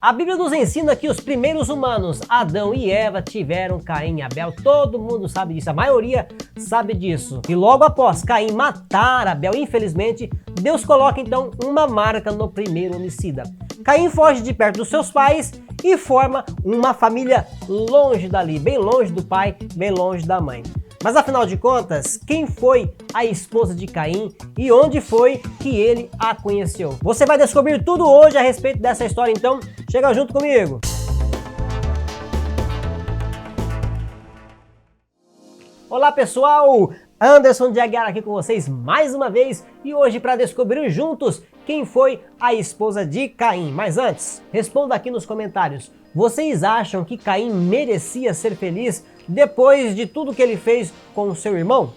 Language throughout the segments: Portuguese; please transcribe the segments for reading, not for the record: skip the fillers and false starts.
A Bíblia nos ensina que os primeiros humanos, Adão e Eva, tiveram Caim e Abel. Todo mundo sabe disso, a maioria sabe disso. E logo após Caim matar Abel, infelizmente, Deus coloca então uma marca no primeiro homicida. Caim foge de perto dos seus pais e forma uma família longe dali, bem longe do pai, bem longe da mãe. Mas afinal de contas, quem foi a esposa de Caim e onde foi que ele a conheceu? Você vai descobrir tudo hoje a respeito dessa história, então chega junto comigo! Olá pessoal, Anderson de Aguiar aqui com vocês mais uma vez e hoje para descobrir juntos quem foi a esposa de Caim. Mas antes, responda aqui nos comentários, vocês acham que Caim merecia ser feliz depois de tudo que ele fez com o seu irmão?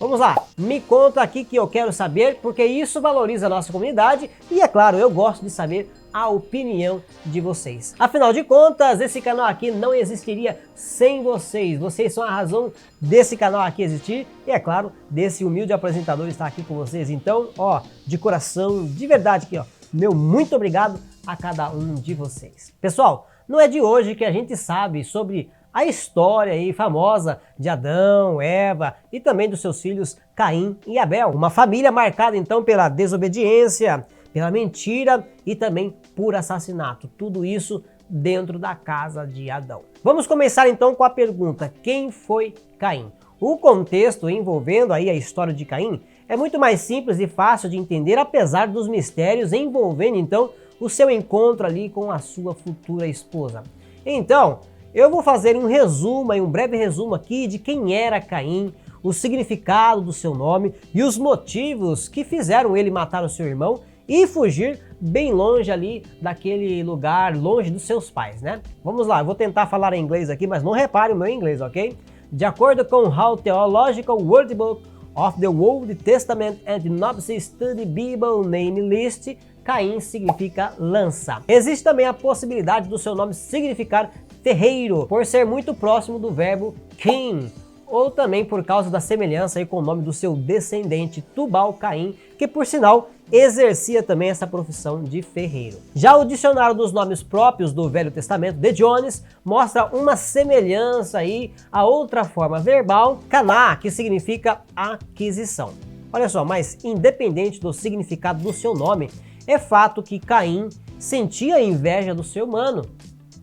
Vamos lá, me conta aqui que eu quero saber, porque isso valoriza a nossa comunidade e, é claro, eu gosto de saber a opinião de vocês. Afinal de contas, esse canal aqui não existiria sem vocês. Vocês são a razão desse canal aqui existir e, é claro, desse humilde apresentador estar aqui com vocês. Então, ó, de coração, de verdade aqui, ó, meu muito obrigado a cada um de vocês. Pessoal, não é de hoje que a gente sabe sobre a história aí famosa de Adão, Eva e também dos seus filhos Caim e Abel. Uma família marcada então pela desobediência, pela mentira e também por assassinato. Tudo isso dentro da casa de Adão. Vamos começar então com a pergunta: quem foi Caim? O contexto envolvendo aí a história de Caim é muito mais simples e fácil de entender, apesar dos mistérios envolvendo então o seu encontro ali com a sua futura esposa. Então, eu vou fazer um resumo, um breve resumo aqui de quem era Caim, o significado do seu nome e os motivos que fizeram ele matar o seu irmão e fugir bem longe ali daquele lugar, longe dos seus pais, né? Vamos lá, eu vou tentar falar em inglês aqui, mas não repare o meu inglês, ok? De acordo com o Theological Word Book of the Old Testament and Synopsis Study Bible Name List, Caim significa lança. Existe também a possibilidade do seu nome significar ferreiro, por ser muito próximo do verbo king, ou também por causa da semelhança aí com o nome do seu descendente Tubal-Caim, que por sinal exercia também essa profissão de ferreiro. Já o dicionário dos nomes próprios do Velho Testamento de Jones mostra uma semelhança aí a outra forma verbal, caná, que significa aquisição. Olha só, mas independente do significado do seu nome, é fato que Caim sentia inveja do seu mano.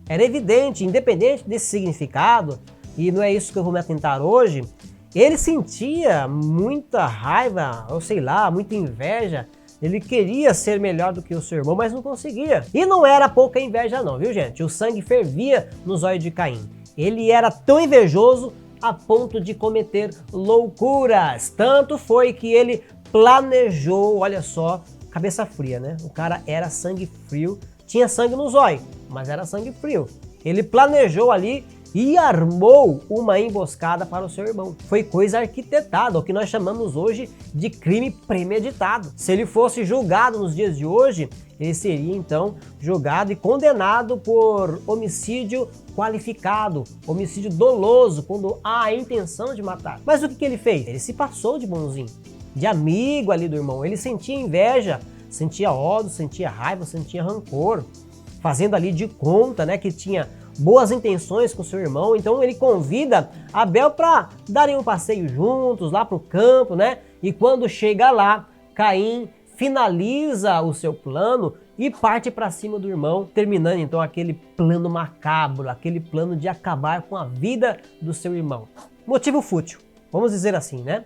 Era evidente, independente desse significado, e não é isso que eu vou me atentar hoje, ele sentia muita raiva, ou sei lá, muita inveja. Ele queria ser melhor do que o seu irmão, mas não conseguia. E não era pouca inveja não, viu gente? O sangue fervia nos olhos de Caim. Ele era tão invejoso a ponto de cometer loucuras. Tanto foi que ele planejou, olha só, cabeça fria, né? O cara era sangue frio, tinha sangue nos olhos, mas era sangue frio. Ele planejou ali e armou uma emboscada para o seu irmão. Foi coisa arquitetada, o que nós chamamos hoje de crime premeditado. Se ele fosse julgado nos dias de hoje, ele seria então julgado e condenado por homicídio qualificado, homicídio doloso, quando há a intenção de matar. Mas o que ele fez? Ele se passou de bonzinho, de amigo ali do irmão. Ele sentia inveja, sentia ódio, sentia raiva, sentia rancor, fazendo ali de conta, né, que tinha boas intenções com seu irmão. Então ele convida Abel para darem um passeio juntos lá para o campo, né? E quando chega lá, Caim finaliza o seu plano e parte para cima do irmão, terminando então aquele plano macabro, aquele plano de acabar com a vida do seu irmão. Motivo fútil, vamos dizer assim, né?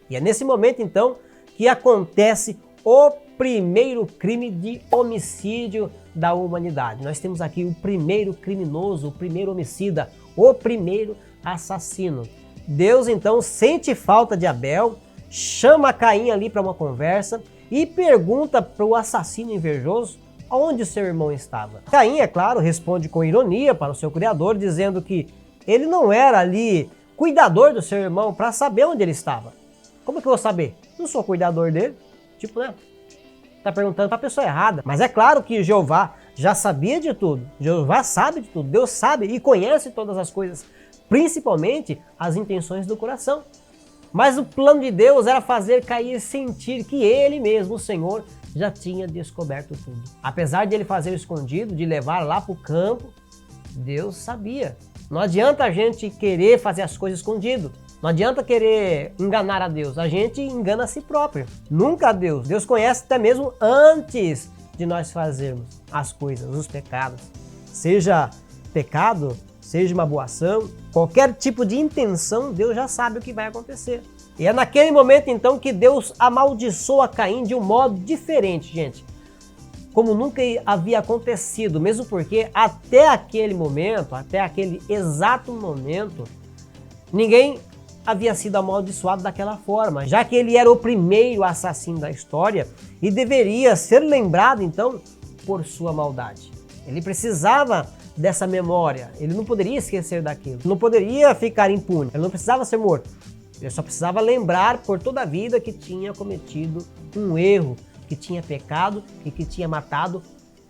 E é nesse momento então que acontece o primeiro crime de homicídio da humanidade. Nós temos aqui o primeiro criminoso, o primeiro homicida, o primeiro assassino. Deus então sente falta de Abel, chama Caim ali para uma conversa e pergunta para o assassino invejoso onde seu irmão estava. Caim, é claro, responde com ironia para o seu criador, dizendo que ele não era ali cuidador do seu irmão para saber onde ele estava. Como que eu vou saber? Não sou cuidador dele. Tipo, né? Tá perguntando para a pessoa errada. Mas é claro que Jeová já sabia de tudo. Jeová sabe de tudo. Deus sabe e conhece todas as coisas, principalmente as intenções do coração. Mas o plano de Deus era fazer Caim sentir que ele mesmo, o Senhor, já tinha descoberto tudo. Apesar de ele fazer o escondido, de levar lá para o campo, Deus sabia. Não adianta a gente querer fazer as coisas escondido. Não adianta querer enganar a Deus. A gente engana a si próprio. Nunca a Deus. Deus conhece até mesmo antes de nós fazermos as coisas, os pecados. Seja pecado, seja uma boa ação, qualquer tipo de intenção, Deus já sabe o que vai acontecer. E é naquele momento então que Deus amaldiçoa Caim de um modo diferente, gente. Como nunca havia acontecido, mesmo porque até aquele momento, até aquele exato momento, ninguém havia sido amaldiçoado daquela forma, já que ele era o primeiro assassino da história e deveria ser lembrado então por sua maldade. Ele precisava dessa memória, ele não poderia esquecer daquilo, não poderia ficar impune, ele não precisava ser morto, ele só precisava lembrar por toda a vida que tinha cometido um erro, que tinha pecado e que tinha matado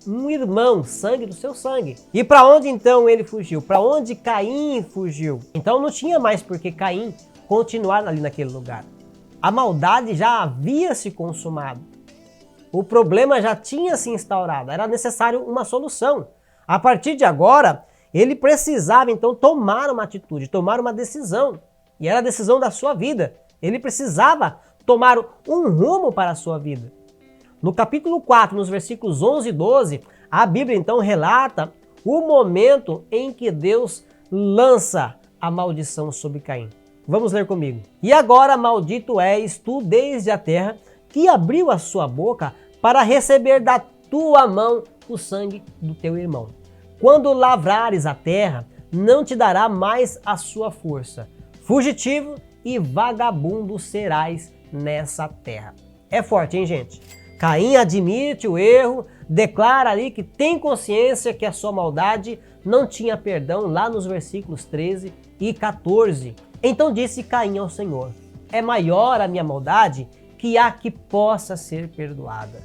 um irmão, sangue do seu sangue. E para onde então ele fugiu? Para onde Caim fugiu? Então não tinha mais por que Caim continuar ali naquele lugar. A maldade já havia se consumado. O problema já tinha se instaurado. Era necessário uma solução. A partir de agora, ele precisava então tomar uma atitude, tomar uma decisão. E era a decisão da sua vida. Ele precisava tomar um rumo para a sua vida. No capítulo 4, nos versículos 11 e 12, a Bíblia então relata o momento em que Deus lança a maldição sobre Caim. Vamos ler comigo. E agora maldito és tu desde a terra, que abriu a sua boca para receber da tua mão o sangue do teu irmão. Quando lavrares a terra, não te dará mais a sua força. Fugitivo e vagabundo serás nessa terra. É forte, hein, gente? Caim admite o erro, declara ali que tem consciência que a sua maldade não tinha perdão, lá nos versículos 13 e 14. Então disse Caim ao Senhor: é maior a minha maldade que a que possa ser perdoada.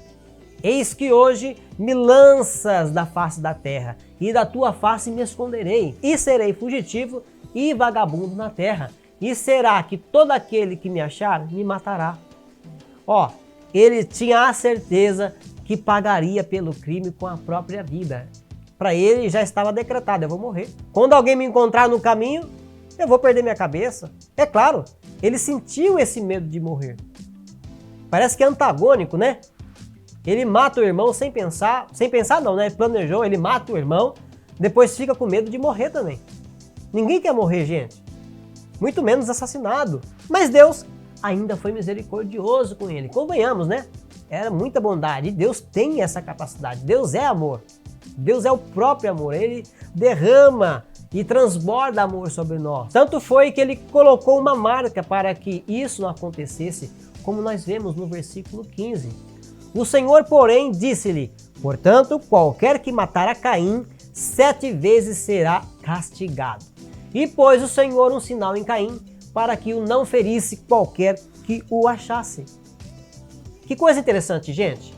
Eis que hoje me lanças da face da terra, e da tua face me esconderei, e serei fugitivo e vagabundo na terra. E será que todo aquele que me achar me matará? Ó, ele tinha a certeza que pagaria pelo crime com a própria vida. Para ele já estava decretado: eu vou morrer. Quando alguém me encontrar no caminho, eu vou perder minha cabeça. É claro, ele sentiu esse medo de morrer. Parece que é antagônico, né? Ele mata o irmão sem pensar não, né? Ele planejou, ele mata o irmão, depois fica com medo de morrer também. Ninguém quer morrer, gente. Muito menos assassinado. Mas Deus ainda foi misericordioso com ele. Convenhamos, né? Era muita bondade. E Deus tem essa capacidade. Deus é amor. Deus é o próprio amor. Ele derrama e transborda amor sobre nós. Tanto foi que ele colocou uma marca para que isso não acontecesse, como nós vemos no versículo 15. O Senhor, porém, disse-lhe: portanto, qualquer que matar a Caim, 7 vezes será castigado. E pôs o Senhor um sinal em Caim, para que o não ferisse qualquer que o achasse. Que coisa interessante, gente.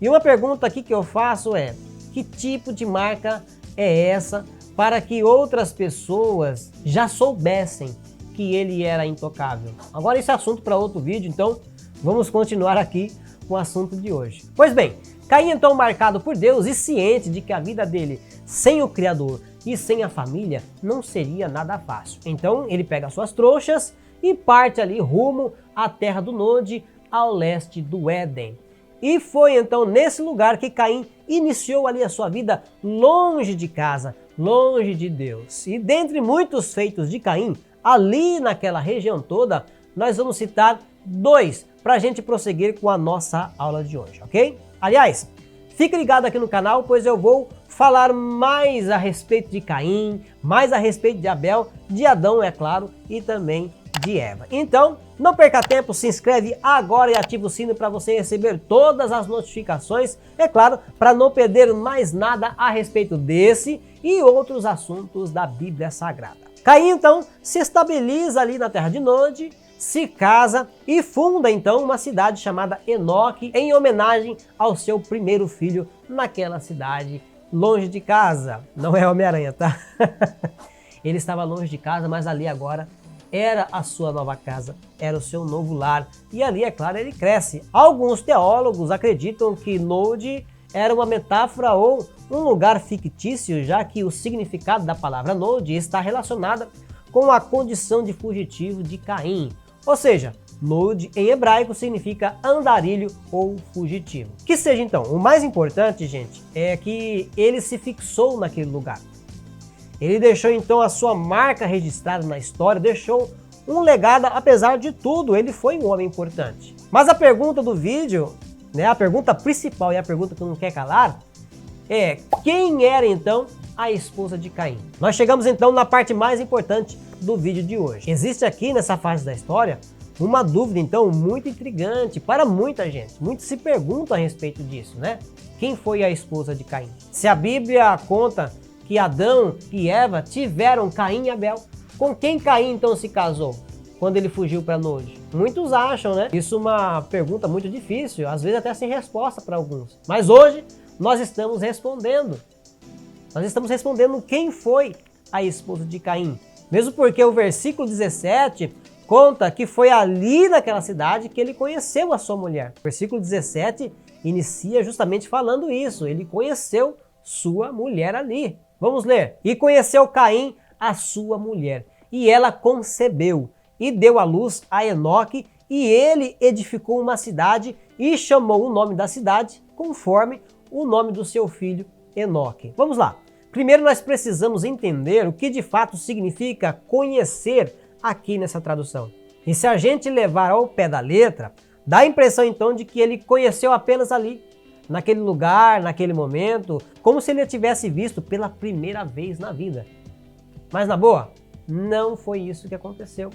E uma pergunta aqui que eu faço é: que tipo de marca é essa para que outras pessoas já soubessem que ele era intocável? Agora esse é assunto para outro vídeo, então vamos continuar aqui com o assunto de hoje. Pois bem, Caim então marcado por Deus e ciente de que a vida dele sem o Criador e sem a família não seria nada fácil. Então ele pega suas trouxas e parte ali rumo à terra do Nod, ao leste do Éden. E foi então nesse lugar que Caim iniciou ali a sua vida longe de casa, longe de Deus. E dentre muitos feitos de Caim, ali naquela região toda, nós vamos citar 2 para a gente prosseguir com a nossa aula de hoje, ok? Aliás, fique ligado aqui no canal, pois eu vou falar mais a respeito de Caim, mais a respeito de Abel, de Adão, é claro, e também de Eva. Então, não perca tempo, se inscreve agora e ativa o sino para você receber todas as notificações, é claro, para não perder mais nada a respeito desse e outros assuntos da Bíblia Sagrada. Caim, então, se estabiliza ali na terra de Nod, se casa e funda então uma cidade chamada Enoque em homenagem ao seu primeiro filho naquela cidade, longe de casa. Não é Homem-Aranha, tá? Ele estava longe de casa, mas ali agora era a sua nova casa, era o seu novo lar. E ali, é claro, ele cresce. Alguns teólogos acreditam que Nod era uma metáfora ou um lugar fictício, já que o significado da palavra Nod está relacionada com a condição de fugitivo de Caim. Ou seja, Nod em hebraico significa andarilho ou fugitivo. Que seja então, o mais importante, gente, é que ele se fixou naquele lugar. Ele deixou então a sua marca registrada na história, deixou um legado, apesar de tudo, ele foi um homem importante. Mas a pergunta do vídeo, né, a pergunta principal e a pergunta que não quer calar, é quem era então a esposa de Caim? Nós chegamos então na parte mais importante do vídeo de hoje. Existe aqui nessa fase da história uma dúvida então muito intrigante para muita gente. Muitos se perguntam a respeito disso, né? Quem foi a esposa de Caim? Se a Bíblia conta que Adão e Eva tiveram Caim e Abel, com quem Caim então se casou quando ele fugiu para Nod? Muitos acham, né? Isso é uma pergunta muito difícil, às vezes até sem resposta para alguns. Mas hoje nós estamos respondendo. Nós estamos respondendo quem foi a esposa de Caim. Mesmo porque o versículo 17 conta que foi ali naquela cidade que ele conheceu a sua mulher. O versículo 17 inicia justamente falando isso. Ele conheceu sua mulher ali. Vamos ler. E conheceu Caim a sua mulher, e ela concebeu, e deu à luz a Enoque, e ele edificou uma cidade, e chamou o nome da cidade conforme o nome do seu filho Enoque. Vamos lá. Primeiro nós precisamos entender o que de fato significa conhecer aqui nessa tradução. E se a gente levar ao pé da letra, dá a impressão então de que ele conheceu apenas ali, naquele lugar, naquele momento, como se ele a tivesse visto pela primeira vez na vida. Mas na boa, não foi isso que aconteceu.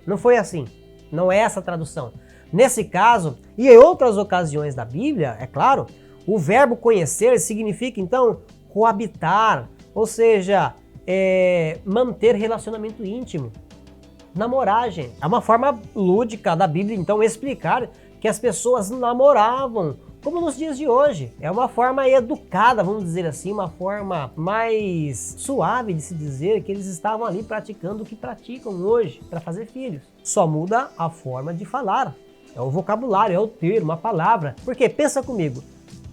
Não foi assim. Não é essa a tradução. Nesse caso, e em outras ocasiões da Bíblia, é claro, o verbo conhecer significa então coabitar, ou seja, manter relacionamento íntimo. Namorar, gente. É uma forma lúdica da Bíblia então explicar que as pessoas namoravam, como nos dias de hoje. É uma forma educada, vamos dizer assim, uma forma mais suave de se dizer que eles estavam ali praticando o que praticam hoje para fazer filhos. Só muda a forma de falar. É o vocabulário, é o termo, a palavra. Porque, pensa comigo,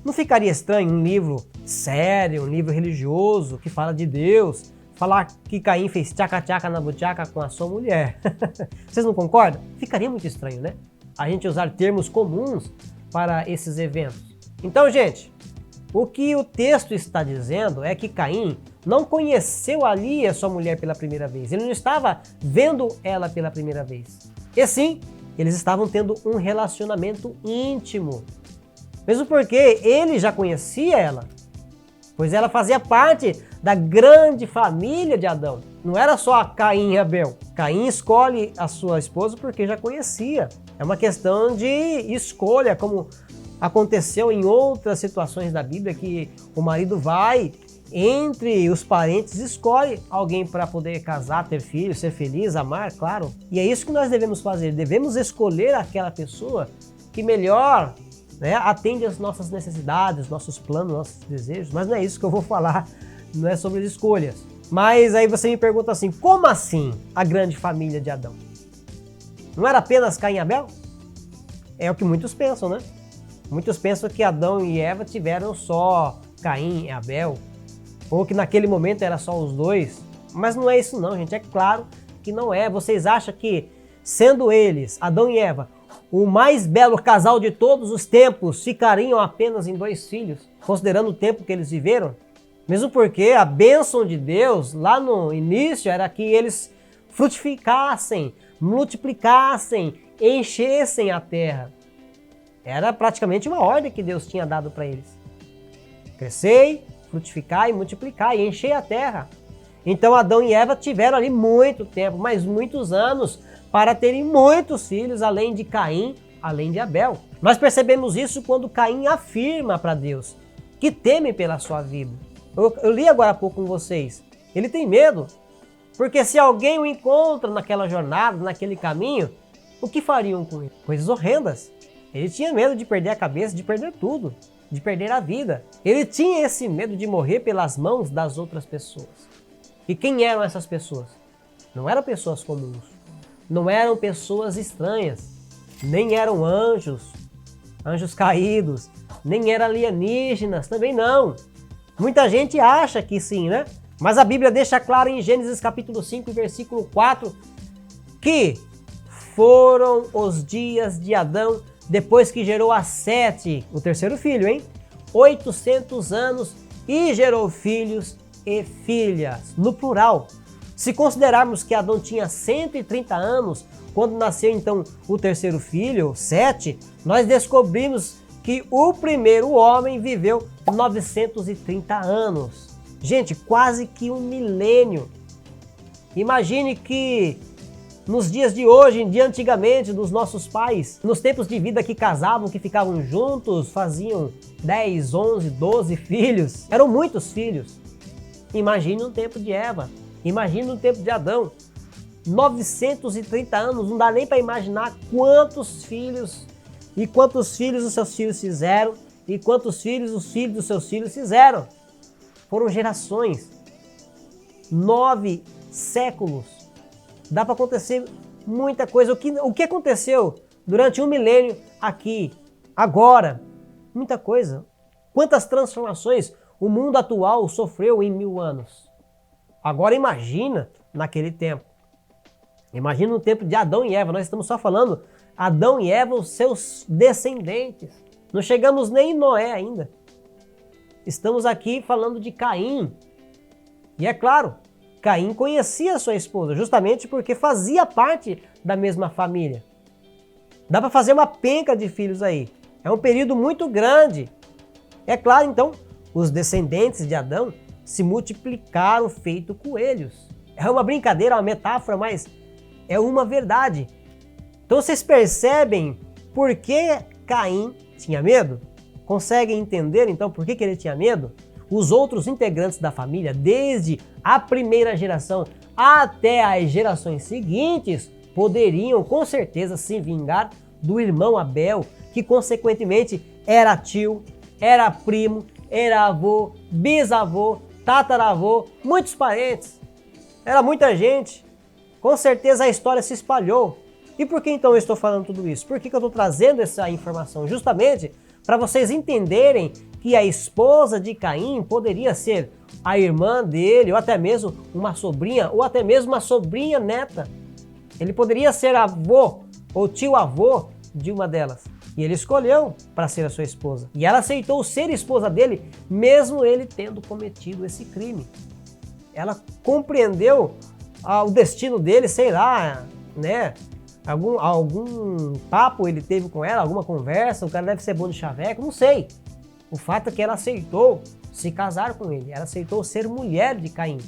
não ficaria estranho um livro sério, um livro religioso que fala de Deus, falar que Caim fez tchaca-tchaca na buchaca com a sua mulher? Vocês não concordam? Ficaria muito estranho, né? A gente usar termos comuns para esses eventos. Então, gente, o que o texto está dizendo é que Caim não conheceu ali a sua mulher pela primeira vez. Ele não estava vendo ela pela primeira vez. E sim, eles estavam tendo um relacionamento íntimo. Mesmo porque ele já conhecia ela, pois ela fazia parte da grande família de Adão. Não era só Caim e Abel. Caim escolhe a sua esposa porque já conhecia. É uma questão de escolha, como aconteceu em outras situações da Bíblia, que o marido vai entre os parentes, escolhe alguém para poder casar, ter filhos, ser feliz, amar, claro. E é isso que nós devemos fazer. Devemos escolher aquela pessoa que melhor, né, atende às nossas necessidades, nossos planos, nossos desejos. Mas não é isso que eu vou falar, não é sobre as escolhas. Mas aí você me pergunta assim, como assim a grande família de Adão? Não era apenas Caim e Abel? É o que muitos pensam, né? Muitos pensam que Adão e Eva tiveram só Caim e Abel, ou que naquele momento era só os dois. Mas não é isso não, gente. É claro que não é. Vocês acham que, sendo eles, Adão e Eva, o mais belo casal de todos os tempos, ficariam apenas em 2 filhos, considerando o tempo que eles viveram? Mesmo porque a bênção de Deus, lá no início, era que eles frutificassem, multiplicassem, enchessem a terra. Era praticamente uma ordem que Deus tinha dado para eles. Crescei, frutificai, multiplicai, enchei a terra. Então Adão e Eva tiveram ali muito tempo, mas muitos anos, para terem muitos filhos, além de Caim, além de Abel. Nós percebemos isso quando Caim afirma para Deus que teme pela sua vida. Eu li agora há pouco com vocês. Ele tem medo, porque se alguém o encontra naquela jornada, naquele caminho, o que fariam com ele? Coisas horrendas. Ele tinha medo de perder a cabeça, de perder tudo, de perder a vida. Ele tinha esse medo de morrer pelas mãos das outras pessoas. E quem eram essas pessoas? Não eram pessoas comuns. não eram pessoas estranhas, nem eram anjos caídos, nem eram alienígenas, também não. Muita gente acha que sim, né? Mas a Bíblia deixa claro em Gênesis capítulo 5, versículo 4, que foram os dias de Adão depois que gerou a Sete, o terceiro filho, 800 anos, e gerou filhos e filhas, no plural. Se considerarmos que Adão tinha 130 anos, quando nasceu então o terceiro filho, Sete, nós descobrimos que o primeiro homem viveu 930 anos. Gente, quase que um milênio. Imagine que nos dias de hoje, de antigamente, dos nossos pais, nos tempos de vida que casavam, que ficavam juntos, faziam 10, 11, 12 filhos. Eram muitos filhos. Imagine no tempo de Eva. Imagine no tempo de Adão. 930 anos, não dá nem para imaginar quantos filhos e quantos filhos os seus filhos fizeram e quantos filhos os filhos dos seus filhos fizeram. Foram gerações, 9 séculos. Dá para acontecer muita coisa. O que aconteceu durante um milênio aqui, agora? Muita coisa. Quantas transformações o mundo atual sofreu em 1000 anos. Agora imagina naquele tempo. Imagina no tempo de Adão e Eva. Nós estamos só falando Adão e Eva, os seus descendentes. Não chegamos nem em Noé ainda. Estamos aqui falando de Caim. E é claro, Caim conhecia sua esposa, justamente porque fazia parte da mesma família. Dá para fazer uma penca de filhos aí. É um período muito grande. É claro, então, os descendentes de Adão se multiplicaram feito coelhos. É uma brincadeira, uma metáfora, mas é uma verdade. Então vocês percebem por que Caim tinha medo? Conseguem entender então por que ele tinha medo? Os outros integrantes da família, desde a primeira geração até as gerações seguintes, poderiam com certeza se vingar do irmão Abel, que consequentemente era tio, era primo, era avô, bisavô, tataravô, muitos parentes. Era muita gente. Com certeza a história se espalhou. E por que então eu estou falando tudo isso? Por que eu estou trazendo essa informação? Justamente para vocês entenderem que a esposa de Caim poderia ser a irmã dele, ou até mesmo uma sobrinha, ou até mesmo uma sobrinha neta. Ele poderia ser avô ou tio-avô de uma delas. E ele escolheu para ser a sua esposa. E ela aceitou ser esposa dele, mesmo ele tendo cometido esse crime. Ela compreendeu o destino dele, sei lá, né? Algum papo ele teve com ela, alguma conversa, o cara deve ser bom de chaveco, não sei. O fato é que ela aceitou se casar com ele, ela aceitou ser mulher de Caim.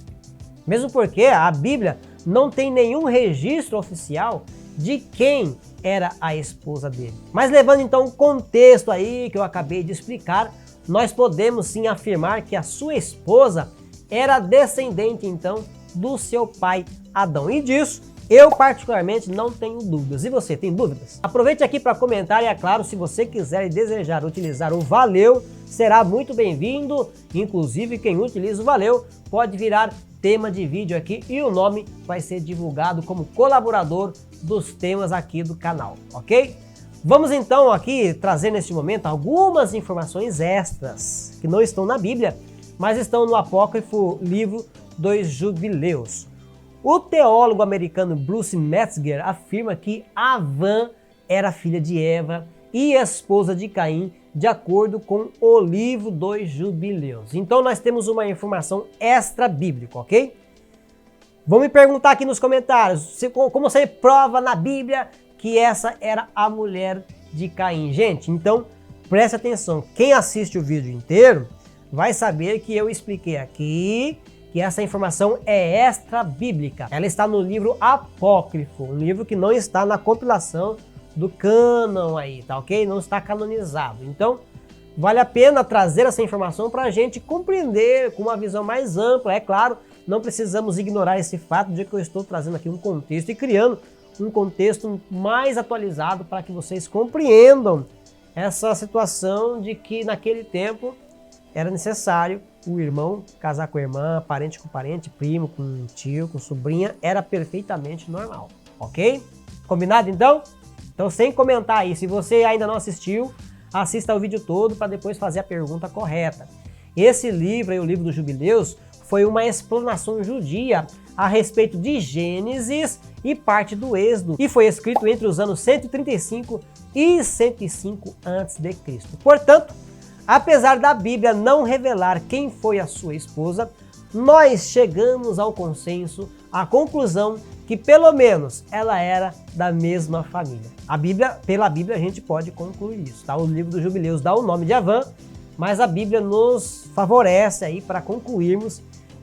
Mesmo porque a Bíblia não tem nenhum registro oficial de quem era a esposa dele. Mas levando então o contexto aí que eu acabei de explicar, nós podemos sim afirmar que a sua esposa era descendente então do seu pai Adão. E disso eu particularmente não tenho dúvidas. E você, tem dúvidas? Aproveite aqui para comentar e é claro, se você quiser e desejar utilizar o Valeu, será muito bem-vindo. Inclusive quem utiliza o Valeu pode virar tema de vídeo aqui e o nome vai ser divulgado como colaborador dos temas aqui do canal, ok? Vamos então aqui trazer neste momento algumas informações extras que não estão na Bíblia, mas estão no apócrifo livro dos Jubileus. O teólogo americano Bruce Metzger afirma que Havã era filha de Eva e esposa de Caim, de acordo com o livro dos Jubileus. Então nós temos uma informação extra bíblica, ok? Vão me perguntar aqui nos comentários como você prova na Bíblia que essa era a mulher de Caim. Gente, então preste atenção. Quem assiste o vídeo inteiro vai saber que eu expliquei aqui que essa informação é extra bíblica. Ela está no livro apócrifo, um livro que não está na compilação do cânon aí, tá ok? Não está canonizado. Então, vale a pena trazer essa informação para a gente compreender com uma visão mais ampla. É claro, não precisamos ignorar esse fato de que eu estou trazendo aqui um contexto e criando um contexto mais atualizado para que vocês compreendam essa situação de que naquele tempo era necessário o irmão casar com a irmã, parente com parente, primo com tio, com sobrinha, era perfeitamente normal, ok? Combinado então? Então sem comentar aí, se você ainda não assistiu, assista o vídeo todo para depois fazer a pergunta correta. Esse livro aí, o livro dos Jubileus, foi uma explanação judia a respeito de Gênesis e parte do Êxodo, e foi escrito entre os anos 135 e 105 a.C. Portanto, apesar da Bíblia não revelar quem foi a sua esposa, nós chegamos ao consenso, à conclusão que pelo menos ela era da mesma família. Pela Bíblia a gente pode concluir isso, tá? O livro dos Jubileus dá o nome de Avã, mas a Bíblia nos favorece aí para concluirmos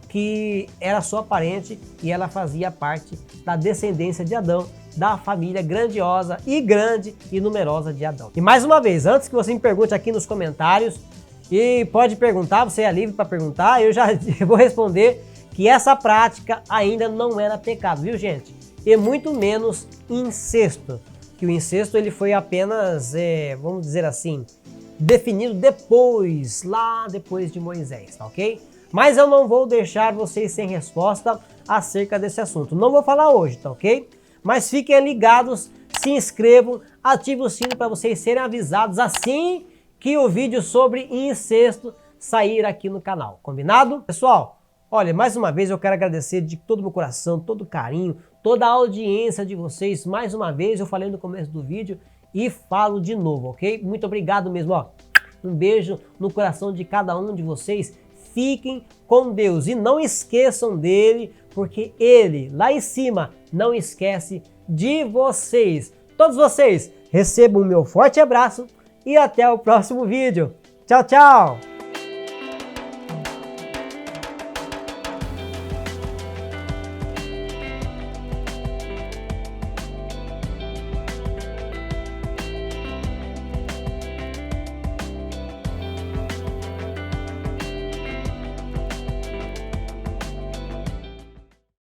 que era sua parente e ela fazia parte da descendência de Adão, da família grandiosa e grande e numerosa de Adão. E mais uma vez, antes que você me pergunte aqui nos comentários, e pode perguntar, você é livre para perguntar, eu já vou responder que essa prática ainda não era pecado, viu gente? E muito menos incesto, que o incesto ele foi apenas, vamos dizer assim, definido depois, lá depois de Moisés, tá ok? Mas eu não vou deixar vocês sem resposta acerca desse assunto. Não vou falar hoje, tá ok? Mas fiquem ligados, se inscrevam, ativem o sino para vocês serem avisados assim que o vídeo sobre incesto sair aqui no canal. Combinado? Pessoal, olha, mais uma vez eu quero agradecer de todo o meu coração, todo o carinho, toda a audiência de vocês. Mais uma vez, eu falei no começo do vídeo e falo de novo, ok? Muito obrigado mesmo, ó. Um beijo no coração de cada um de vocês. Fiquem com Deus e não esqueçam dele, porque ele, lá em cima, não esquece de vocês. Todos vocês recebam o meu forte abraço e até o próximo vídeo. Tchau, tchau!